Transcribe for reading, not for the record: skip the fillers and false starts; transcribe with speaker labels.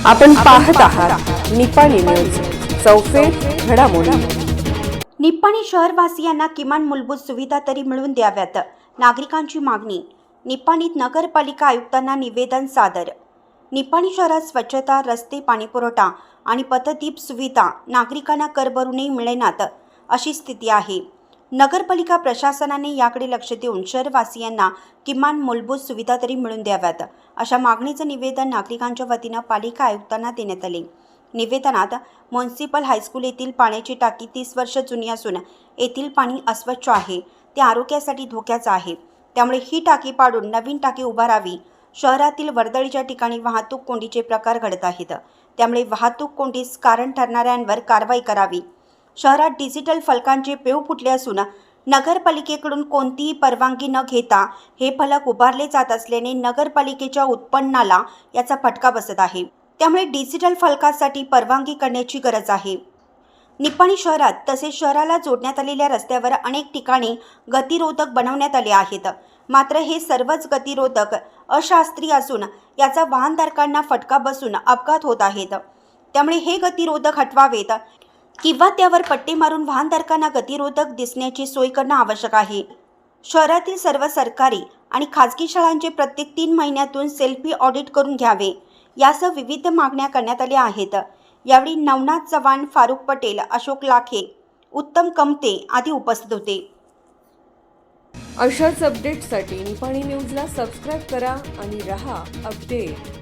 Speaker 1: आपण पाहत आहात निपाणी न्यूज, चौफेर घडामोडी।
Speaker 2: निपाणी शहरवासियांना किमान मूलभूत सुविधा तरी मिळवून द्याव्यात, नागरिकांची मागणी। निपाणीत नगरपालिका आयुक्तांना निवेदन सादर। निपाणी शहरात स्वच्छता, रस्ते, पाणीपुरवठा आणि पथदीप सुविधा नागरिकांना कर भरूनही मिळेनात अशी स्थिती आहे। नगरपालिका प्रशासनाने याकडे लक्ष देऊन शहरवासियांना किमान मूलभूत सुविधा तरी मिळवून द्याव्यात अशा मागणीचे निवेदन नागरिकांच्या वतीने पालिका आयुक्तांना देण्यात आले। निवेदनात म्युनिसिपल हायस्कूल येथील पाण्याची टाकी 30 वर्ष जुनी असून येथील पाणी अस्वच्छ आहे, ते आरोग्यासाठी धोक्याचे आहे, त्यामुळे ही टाकी पाडून नवीन टाकी उभारावी। शहरातील वर्दळीच्या ठिकाणी वाहतूक कोंडीचे प्रकार घडत आहेत, त्यामुळे वाहतूक कोंडीस कारण ठरणाऱ्यांवर कारवाई करावी। शहरात डिजिटल फलकांचे पेव फुटले असून नगरपालिकेकडून कोणतीही परवानगी न घेता हे फलक उभारले जात असल्याने नगरपालिकेच्या उत्पन्नाला याचा फटका बसत आहे, त्यामुळे डिजिटल फलकासाठी परवानगी करण्याची गरज आहे। निपाणी शहरात तसेच शहराला जोडण्यात आलेल्या रस्त्यावर अनेक ठिकाणी गतिरोधक बनवण्यात आले आहेत, मात्र हे सर्वच गतिरोधक अशास्त्रीय असून याचा वाहनधारकांना फटका बसून अपघात होत आहेत, त्यामुळे हे गतिरोधक हटवावेत किंवा त्यावर पट्टे मारून वाहनधारकांना गतिरोधक दिसण्याची सोय करणं आवश्यक आहे। शहरातील सर्व सरकारी आणि खाजगी शाळांचे प्रत्येक 3 महिन्यातून सेल्फी ऑडिट करून घ्यावे, यासह विविध मागण्या करण्यात आल्या आहेत। यावेळी नवनाथ चव्हाण, फारुख पटेल, अशोक लाखे, उत्तम कमते आदी उपस्थित होते।
Speaker 1: अशाच अपडेट्ससाठी निपाणी न्यूजला सबस्क्राईब करा आणि रहा अपडेट।